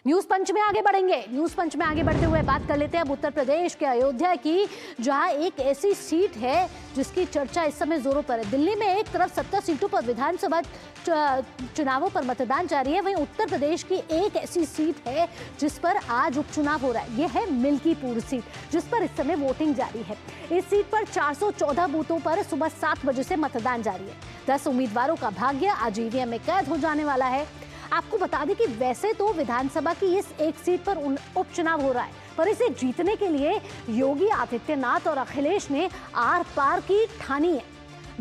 News पंच में आगे बढ़ेंगे। न्यूज पंच में आगे बढ़ते हुए बात कर लेते हैं अब उत्तर प्रदेश के अयोध्या की, जहां एक ऐसी सीट है जिसकी चर्चा इस समय जोरों पर है। दिल्ली में एक तरफ 70 सीटों पर विधानसभा चुनावों पर मतदान जारी है, वहीं उत्तर प्रदेश की एक ऐसी सीट है जिस पर आज उपचुनाव हो रहा है। यह है मिल्कीपुर सीट, जिस पर इस समय वोटिंग जारी है। इस सीट पर 414 बूथों पर सुबह 7 बजे से मतदान जारी है। 10 उम्मीदवारों का भाग्य आज ईवीएम में कैद हो जाने वाला है। आपको बता दें कि वैसे तो विधानसभा की इस एक सीट पर उपचुनाव हो रहा है, पर इसे जीतने के लिए योगी आदित्यनाथ और अखिलेश ने आर पार की ठानी है।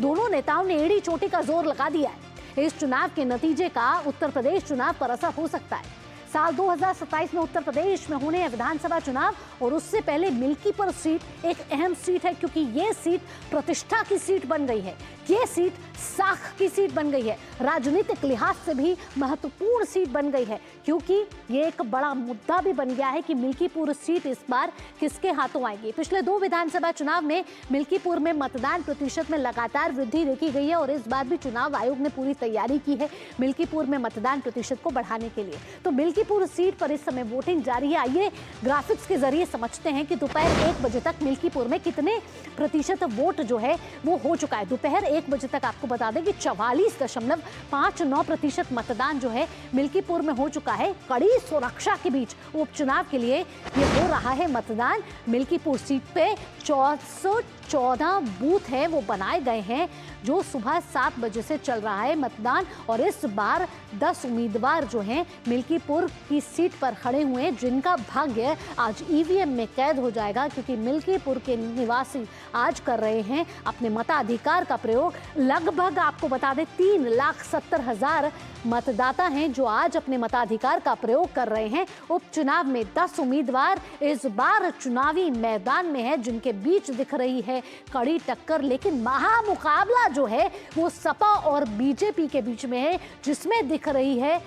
दोनों नेताओं ने एड़ी चोटी का जोर लगा दिया है। इस चुनाव के नतीजे का उत्तर प्रदेश चुनाव पर असर हो सकता है। साल 2027 में उत्तर प्रदेश में होने हैं विधानसभा चुनाव, और उससे पहले मिल्कीपुर सीट एक अहम सीट है, क्योंकि ये सीट प्रतिष्ठा की सीट बन गई है। ये सीट साख की सीट बन गई है, राजनीतिक लिहाज से भी महत्वपूर्ण सीट बन गई है, क्योंकि ये एक बड़ा मुद्दा भी बन गया है कि मिल्कीपुर सीट इस बार किसके हाथों आएगी। पिछले 2 विधानसभा चुनाव में मिल्कीपुर में मतदान प्रतिशत में लगातार वृद्धि देखी गई है, और इस बार भी चुनाव आयोग ने पूरी तैयारी की है मिल्कीपुर में मतदान प्रतिशत को बढ़ाने के लिए। तो मिल्कीपुर सीट पर इस समय वोटिंग जारी है। आइए ग्राफिक्स के जरिए समझते हैं कि दोपहर 1 बजे तक मिल्कीपुर में कितने प्रतिशत वोट जो है वो हो चुका है। दोपहर 1 बजे तक आपको बता दें कि 44.59% मतदान जो है मिल्कीपुर में हो चुका है। कड़ी सुरक्षा के बीच उपचुनाव के लिए ये हो रहा है मतदान। मिल्कीपुर सीट पे 414 बूथ है वो बनाए गए हैं, जो सुबह 7 बजे से चल रहा है मतदान। और इस बार 10 उम्मीदवार जो हैं मिल्कीपुर की सीट पर खड़े हुए हैं, जिनका भाग्य आज ईवीएम में कैद हो जाएगा, क्योंकि मिल्कीपुर के निवासी आज कर रहे हैं अपने मताधिकार का प्रयोग। लगभग आपको बता दें 3,70,000 मतदाता हैं जो आज अपने मताधिकार का प्रयोग कर रहे हैं। उपचुनाव में 10 उम्मीदवार इस बार चुनावी मैदान में है, जिनके बीच दिख रही है कड़ी टक्कर, लेकिन महामुकाबला जो है वो सपा और बीजेपी के बीच में है, जिसमें दिख रही है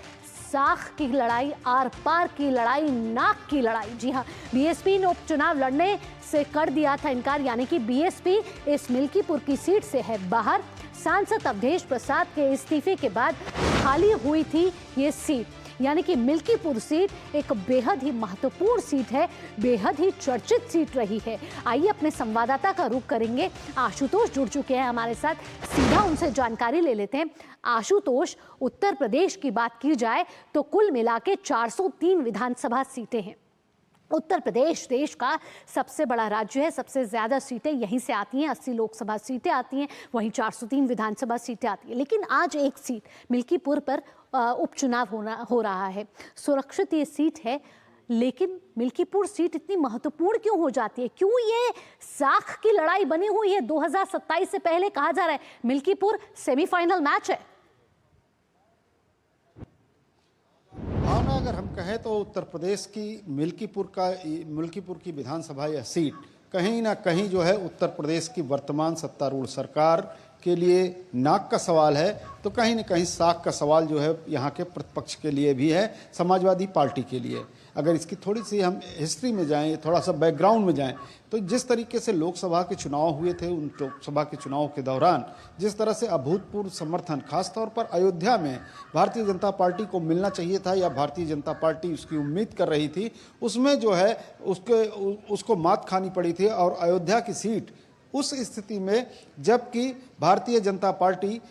साख की लड़ाई, आर पार की लड़ाई, नाक की लड़ाई। जी हाँ, बीएसपी ने उपचुनाव लड़ने से कर दिया था इनकार, यानी कि बीएसपी इस मिल्कीपुर की सीट से है बाहर। सांसद अवधेश प्रसाद के इस्तीफे के बाद खाली हुई थी ये सीट, यानी कि मिल्कीपुर सीट एक बेहद ही महत्वपूर्ण सीट है, बेहद ही चर्चित सीट रही है। आइए अपने संवाददाता का रुख करेंगे। आशुतोष जुड़ चुके हैं हमारे साथ, सीधा उनसे जानकारी ले लेते हैं। आशुतोष, उत्तर प्रदेश की बात की जाए तो कुल मिला के 403 विधानसभा सीटें हैं। उत्तर प्रदेश देश का सबसे बड़ा राज्य है, सबसे ज्यादा सीटें यहीं से आती हैं, 80 लोकसभा सीटें आती हैं, वहीं 403 विधानसभा सीटें आती हैं। लेकिन आज एक सीट मिल्कीपुर पर उपचुनाव हो रहा है। सुरक्षित ये सीट है, लेकिन मिल्कीपुर सीट इतनी महत्वपूर्ण क्यों हो जाती है? क्यों ये साख की लड़ाई बनी हुई है? 2027 से पहले कहा जा रहा है मिल्कीपुर सेमीफाइनल मैच है। हाँ ना, अगर हम कहें तो उत्तर प्रदेश की मिल्कीपुर की विधानसभा यह सीट कहीं ना कहीं जो है उत्तर प्रदेश की वर्तमान सत्तारूढ़ सरकार के लिए नाक का सवाल है, तो कहीं न कहीं साख का सवाल जो है यहाँ के प्रतिपक्ष के लिए भी है, समाजवादी पार्टी के लिए। अगर इसकी थोड़ी सी हम हिस्ट्री में जाएं, थोड़ा सा बैकग्राउंड में जाएं, तो जिस तरीके से लोकसभा के चुनाव हुए थे, उन लोकसभा के चुनाव के दौरान जिस तरह से अभूतपूर्व समर्थन खासतौर पर अयोध्या में भारतीय जनता पार्टी को मिलना चाहिए था, या भारतीय जनता पार्टी उसकी उम्मीद कर रही थी, उसमें जो है उसको मात खानी पड़ी थी। और अयोध्या की सीट उस स्थिति में, जबकि भारतीय जनता पार्टी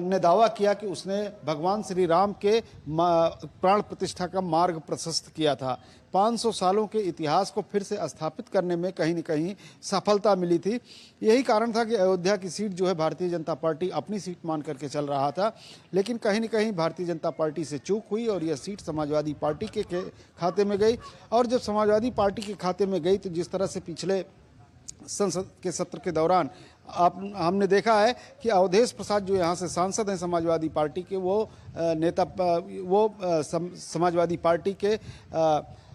ने दावा किया कि उसने भगवान श्री राम के प्राण प्रतिष्ठा का मार्ग प्रशस्त किया था, 500 सालों के इतिहास को फिर से स्थापित करने में कहीं न कहीं सफलता मिली थी। यही कारण था कि अयोध्या की सीट जो है भारतीय जनता पार्टी अपनी सीट मान करके चल रहा था, लेकिन कहीं न कहीं भारतीय जनता पार्टी से चूक हुई और यह सीट समाजवादी पार्टी के खाते में गई। और जब समाजवादी पार्टी के खाते में गई, तो जिस तरह से पिछले संसद के सत्र के दौरान हमने देखा है कि अवधेश प्रसाद जो यहाँ से सांसद हैं समाजवादी पार्टी के, वो समाजवादी पार्टी के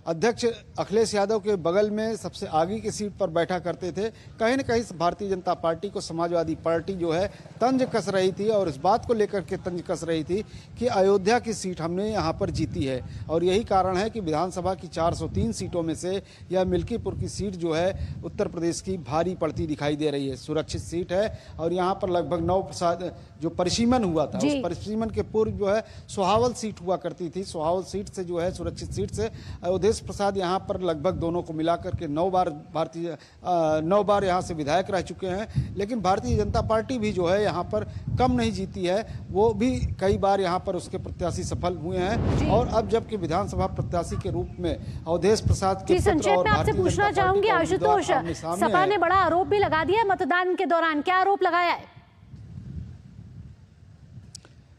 अध्यक्ष अखिलेश यादव के बगल में सबसे आगे की सीट पर बैठा करते थे। कहीं न कहीं भारतीय जनता पार्टी को समाजवादी पार्टी जो है तंज कस रही थी और इस बात को लेकर के तंज कस रही थी कि अयोध्या की सीट हमने यहाँ पर जीती है, और यही कारण है कि विधानसभा की 403 सीटों में से यह मिल्कीपुर की सीट जो है उत्तर प्रदेश की भारी पड़ती दिखाई दे रही है। सुरक्षित सीट है और यहाँ पर लगभग 9 जो परिसीमन हुआ था, उस परिसीमन के पूर्व जो है सोहावल सीट हुआ करती थी। सोहावल सीट से जो है सुरक्षित सीट से अवधेश प्रसाद यहाँ पर लगभग दोनों को मिलाकर के 9 बार यहाँ से विधायक रह चुके हैं। लेकिन भारतीय जनता पार्टी भी जो है यहाँ पर कम नहीं जीती है, वो भी कई बार यहाँ पर उसके प्रत्याशी सफल हुए हैं। और अब जबकि विधानसभा प्रत्याशी के रूप में अवधेश प्रसाद के संक्षेप में आपसे पूछना चाहूंगी आशुतोष, सपा ने बड़ा आरोप भी लगा दिया मतदान के दौरान, क्या आरोप लगाया है?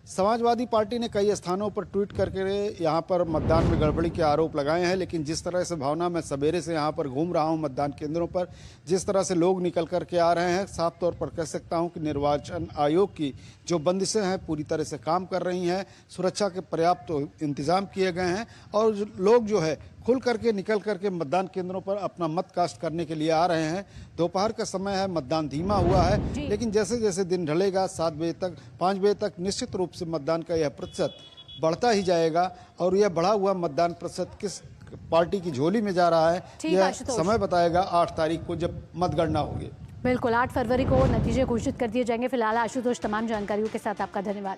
समाजवादी पार्टी ने कई स्थानों पर ट्वीट करके यहाँ पर मतदान में गड़बड़ी के आरोप लगाए हैं। लेकिन जिस तरह से भावना मैं सवेरे से यहाँ पर घूम रहा हूँ मतदान केंद्रों पर, जिस तरह से लोग निकल करके आ रहे हैं, साफ तौर पर कह सकता हूँ कि निर्वाचन आयोग की जो बंदिशें हैं पूरी तरह से काम कर रही हैं। सुरक्षा के पर्याप्त इंतजाम किए गए हैं और लोग जो है खुल करके निकल करके मतदान केंद्रों पर अपना मत कास्ट करने के लिए आ रहे हैं। दोपहर का समय है, मतदान धीमा हुआ है, लेकिन जैसे जैसे दिन ढलेगा 7 बजे तक 5 बजे तक निश्चित रूप से मतदान का यह प्रतिशत बढ़ता ही जाएगा। और यह बढ़ा हुआ मतदान प्रतिशत किस पार्टी की झोली में जा रहा है यह समय बताएगा 8 तारीख को जब मतगणना होगी। बिल्कुल 8 फरवरी को नतीजे घोषित कर दिए जाएंगे। फिलहाल आशुतोष तमाम जानकारियों के साथ आपका धन्यवाद।